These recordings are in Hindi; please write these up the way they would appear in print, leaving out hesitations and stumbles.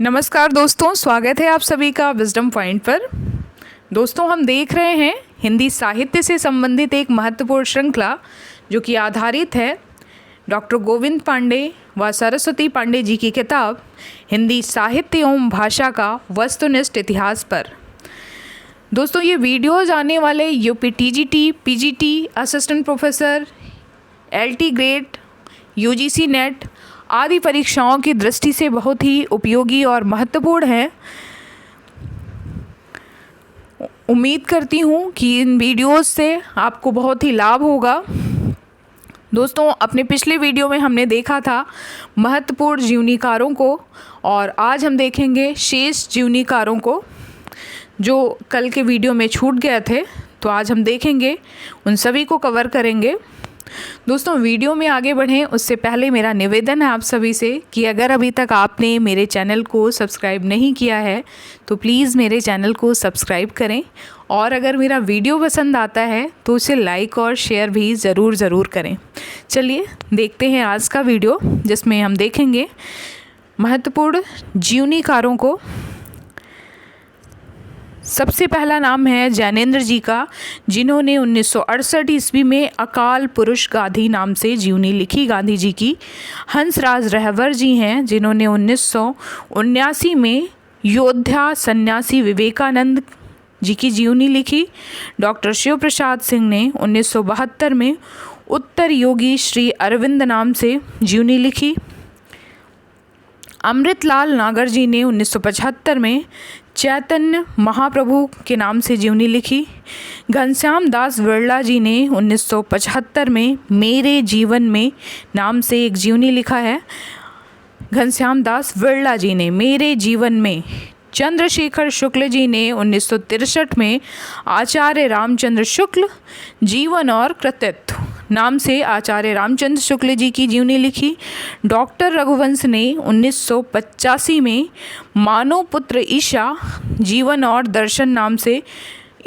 नमस्कार दोस्तों, स्वागत है आप सभी का विजडम पॉइंट पर। दोस्तों, हम देख रहे हैं हिंदी साहित्य से संबंधित एक महत्वपूर्ण श्रृंखला जो कि आधारित है डॉक्टर गोविंद पांडे व सरस्वती पांडे जी की किताब हिंदी साहित्य एवं भाषा का वस्तुनिष्ठ इतिहास पर। दोस्तों, ये वीडियोज आने वाले UP TGT, PGT, assistant professor, LT grade, UGC net आदि परीक्षाओं की दृष्टि से बहुत ही उपयोगी और महत्वपूर्ण है। उम्मीद करती हूँ कि इन वीडियोस से आपको बहुत ही लाभ होगा। दोस्तों, अपने पिछले वीडियो में हमने देखा था महत्वपूर्ण जीवनीकारों को और आज हम देखेंगे शेष जीवनीकारों को जो कल के वीडियो में छूट गए थे। तो आज हम देखेंगे, उन सभी को कवर करेंगे। दोस्तों, वीडियो में आगे बढ़ें उससे पहले मेरा निवेदन है आप सभी से कि अगर अभी तक आपने मेरे चैनल को सब्सक्राइब नहीं किया है तो प्लीज़ मेरे चैनल को सब्सक्राइब करें और अगर मेरा वीडियो पसंद आता है तो उसे लाइक और शेयर भी ज़रूर करें। चलिए देखते हैं आज का वीडियो, जिसमें हम देखेंगे महत्वपूर्ण जीवनीकारों को। सबसे पहला नाम है जैनेन्द्र जी का, जिन्होंने 1968 ईस्वी में अकाल पुरुष गांधी नाम से जीवनी लिखी गांधी जी की। हंसराज रहवर जी हैं, जिन्होंने 1979 में योद्धा सन्यासी विवेकानंद जी की जीवनी लिखी। डॉक्टर शिव प्रसाद सिंह ने 1972 में उत्तर योगी श्री अरविंद नाम से जीवनी लिखी। अमृतलाल नागर जी ने 1975 में चैतन्य महाप्रभु के नाम से जीवनी लिखी। घनश्याम दास विरला जी ने 1975 में मेरे जीवन में नाम से एक जीवनी लिखा है। घनश्याम दास विरला जी ने मेरे जीवन में। चंद्रशेखर शुक्ल जी ने 1963 में आचार्य रामचंद्र शुक्ल जीवन और कृतित्व नाम से आचार्य रामचंद्र शुक्ल जी की जीवनी लिखी। डॉक्टर रघुवंश ने 1985 में मानव पुत्र ईशा जीवन और दर्शन नाम से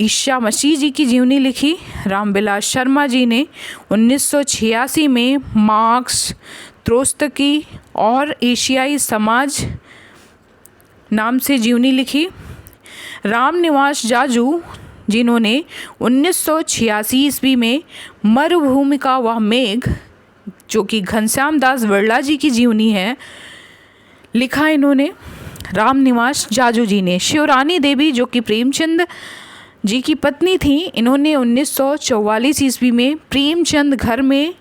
ईशा मसीह जी की जीवनी लिखी। रामविलास शर्मा जी ने 1986 में मार्क्स, त्रोत्स्की और एशियाई समाज नाम से जीवनी लिखी। रामनिवास जाजू, जिन्होंने 1986 ईस्वी में मरुभूमि का वह मेघ, जो कि घनश्याम दास विरला जी की जीवनी है, लिखा इन्होंने रामनिवास जाजू जी ने। शिवरानी देवी, जो कि प्रेमचंद जी की पत्नी थी, इन्होंने 1944 ईस्वी में प्रेमचंद घर में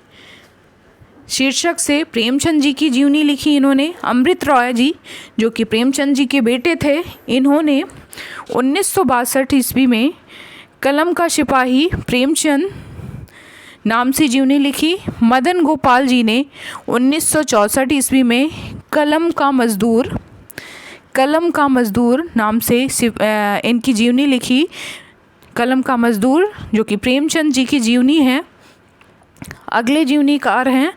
शीर्षक से प्रेमचंद जी की जीवनी लिखी इन्होंने। अमृत रॉय जी, जो कि प्रेमचंद जी के बेटे थे, इन्होंने 1962 ईस्वी में कलम का सिपाही प्रेमचंद नाम से जीवनी लिखी। मदन गोपाल जी ने 1964 ईस्वी में कलम का मजदूर नाम से इनकी जीवनी लिखी। कलम का मजदूर, जो कि प्रेमचंद जी की जीवनी है। अगले जीवनीकार हैं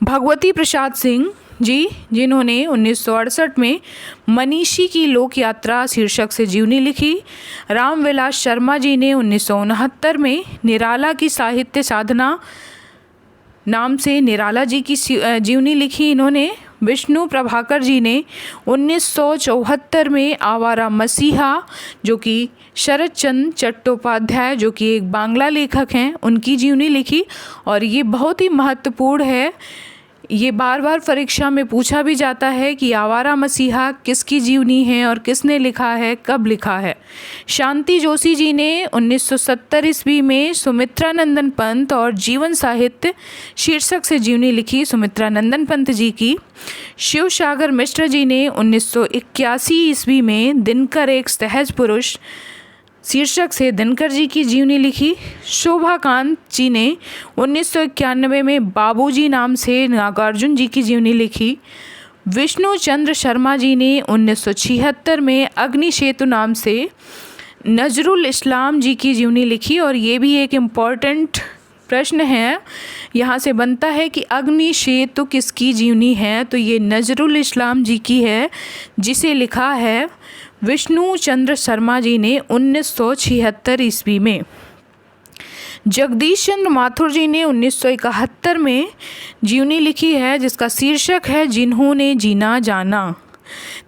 भगवती प्रसाद सिंह जी, जिन्होंने 1968 में मनीषी की लोक यात्रा शीर्षक से जीवनी लिखी। रामविलास शर्मा जी ने 1969 में निराला की साहित्य साधना नाम से निराला जी की जीवनी लिखी इन्होंने। विष्णु प्रभाकर जी ने 1974 में आवारा मसीहा, जो कि शरद चंद्र चट्टोपाध्याय, जो कि एक बांग्ला लेखक हैं, उनकी जीवनी लिखी। और ये बहुत ही महत्वपूर्ण है, ये बार बार परीक्षा में पूछा भी जाता है कि आवारा मसीहा किसकी जीवनी है और किसने लिखा है, कब लिखा है। शांति जोशी जी ने 1970 ईस्वी में सुमित्रानंदन पंत और जीवन साहित्य शीर्षक से जीवनी लिखी सुमित्रानंदन पंत जी की। शिव सागर मिश्र जी ने 1981 ईस्वी में दिनकर एक सहज पुरुष शीर्षक से दिनकर जी की जीवनी लिखी। शोभाकांत जी ने 1991 में बाबूजी नाम से नागार्जुन जी की जीवनी लिखी। विष्णु चंद्र शर्मा जी ने 1976 में अग्निसेतु नाम से नजरुल इस्लाम जी की जीवनी लिखी। और ये भी एक इम्पॉर्टेंट प्रश्न है, यहाँ से बनता है कि अग्निसेतु किसकी जीवनी है, तो ये नजरुल इस्लाम जी की है, जिसे लिखा है विष्णु चंद्र शर्मा जी ने 1976 ईस्वी में। जगदीश चंद्र माथुर जी ने 1971 में जीवनी लिखी है, जिसका शीर्षक है जिन्होंने जीना जाना।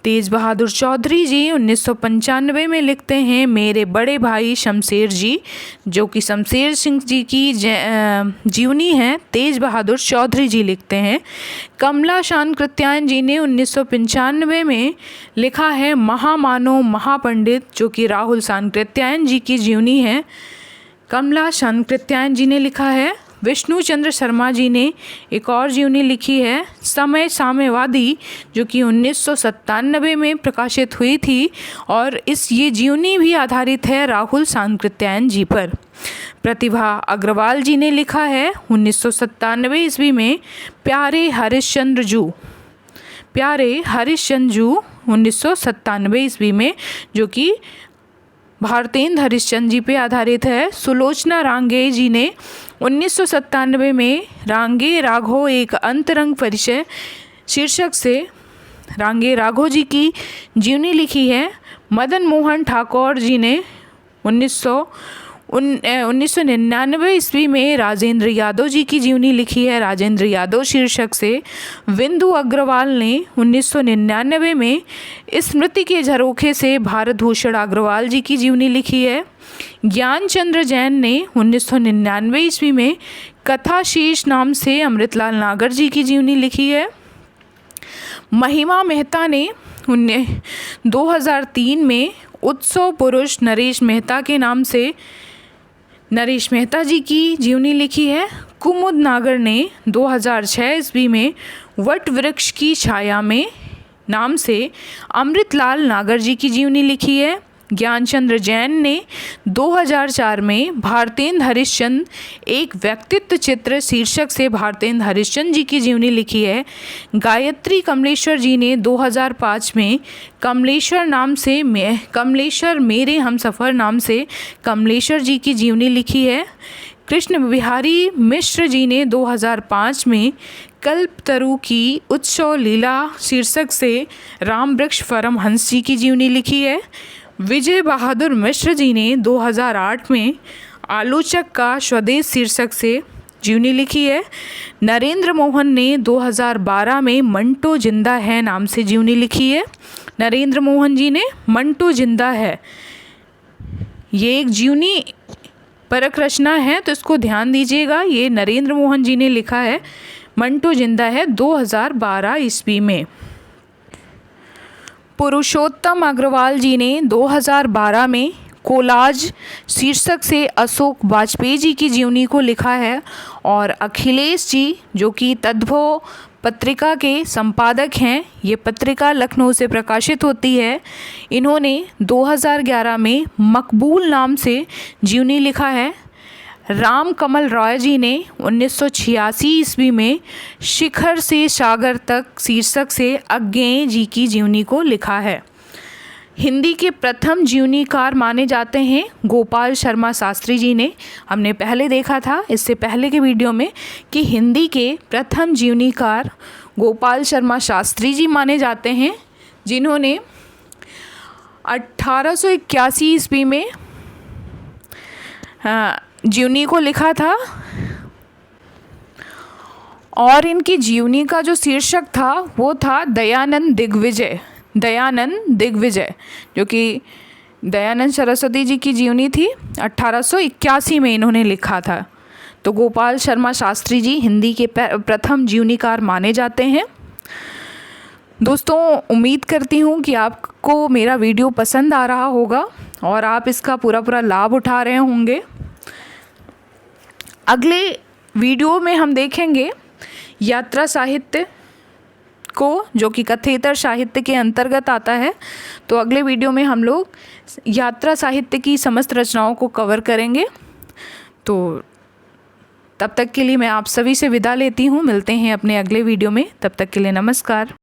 तेज बहादुर चौधरी जी 1995 में लिखते हैं मेरे बड़े भाई शमशेर जी, जो कि शमशेर सिंह जी की जीवनी है, तेज बहादुर चौधरी जी लिखते हैं। कमला शान कृत्यायन जी ने 1995 में लिखा है महामानव महापंडित, जो कि राहुल शान कृत्यायन जी की जीवनी है। कमला शान कृत्यायन जी ने लिखा है। विष्णु चंद्र शर्मा जी ने एक और जीवनी लिखी है समय साम्यवादी, जो कि 1997 में प्रकाशित हुई थी, और ये जीवनी भी आधारित है राहुल शान कृत्यायन जी पर। प्रतिभा अग्रवाल जी ने लिखा है 1997 ईस्वी में प्यारे हरिश्चंद्र जू, 1997 ईस्वी में, जो कि भारतेंद्र हरिश्चंद्र जी पे आधारित है। सुलोचना रांगे जी ने 1997 में रांगे राघव एक अंतरंग परिचय शीर्षक से रांगे राघव जी की जीवनी लिखी है। मदन मोहन ठाकुर जी ने 1999 ईस्वी में राजेंद्र यादव जी की जीवनी लिखी है, राजेंद्र यादव शीर्षक से। विंदु अग्रवाल ने 1999 में स्मृति के झरोखे से भारत भूषण अग्रवाल जी की जीवनी लिखी है। ज्ञानचंद्र जैन ने 1999 ईस्वी में कथाशीष नाम से अमृतलाल नागर जी की जीवनी लिखी है। महिमा मेहता ने 2003 में उत्सव पुरुष नरेश मेहता के नाम से नरेश मेहता जी की जीवनी लिखी है। कुमुद नागर ने 2006 ईस्वी में वट वृक्ष की छाया में नाम से अमृतलाल नागर जी की जीवनी लिखी है। ज्ञानचंद्र जैन ने 2004 में भारतेंद्र हरिश्चंद्र एक व्यक्तित्व चित्र शीर्षक से भारतेंद्र हरिश्चंद्र जी की जीवनी लिखी है। गायत्री कमलेश्वर जी ने 2005 में कमलेश्वर मेरे हमसफ़र नाम से कमलेश्वर जी की जीवनी लिखी है। कृष्ण बिहारी मिश्र जी ने 2005 में कल्पतरु की उत्सव लीला शीर्षक से राम वृक्ष परमहंस जी की जीवनी लिखी है। विजय बहादुर मिश्र जी ने 2008 में आलोचक का स्वदेश शीर्षक से जीवनी लिखी है। नरेंद्र मोहन ने 2012 में मंटो जिंदा है नाम से जीवनी लिखी है। नरेंद्र मोहन जी ने मंटो जिंदा है, ये एक जीवनी परक रचना है, तो इसको ध्यान दीजिएगा। ये नरेंद्र मोहन जी ने लिखा है, मंटो जिंदा है 2012 ईस्वी में। पुरुषोत्तम अग्रवाल जी ने 2012 में कोलाज शीर्षक से अशोक वाजपेयी जी की जीवनी को लिखा है। और अखिलेश जी, जो कि तद्भव पत्रिका के संपादक हैं, ये पत्रिका लखनऊ से प्रकाशित होती है, इन्होंने 2011 में मकबूल नाम से जीवनी लिखा है। राम कमल रॉय जी ने 1986 ईस्वी में शिखर से सागर तक शीर्षक से अज्ञेय जी की जीवनी को लिखा है। हिंदी के प्रथम जीवनीकार माने जाते हैं गोपाल शर्मा शास्त्री जी ने। हमने पहले देखा था इससे पहले के वीडियो में कि हिंदी के प्रथम जीवनीकार गोपाल शर्मा शास्त्री जी माने जाते हैं, जिन्होंने 1881 ईस्वी में जीवनी को लिखा था। और इनकी जीवनी का जो शीर्षक था वो था दयानंद दिग्विजय, जो कि दयानंद सरस्वती जी की जीवनी थी। 1881 में इन्होंने लिखा था। तो गोपाल शर्मा शास्त्री जी हिंदी के प्रथम जीवनीकार माने जाते हैं। दोस्तों, उम्मीद करती हूँ कि आपको मेरा वीडियो पसंद आ रहा होगा और आप इसका पूरा लाभ उठा रहे होंगे। अगले वीडियो में हम देखेंगे यात्रा साहित्य को, जो कि कथेतर साहित्य के अंतर्गत आता है। तो अगले वीडियो में हम लोग यात्रा साहित्य की समस्त रचनाओं को कवर करेंगे। तो तब तक के लिए मैं आप सभी से विदा लेती हूँ। मिलते हैं अपने अगले वीडियो में। तब तक के लिए नमस्कार।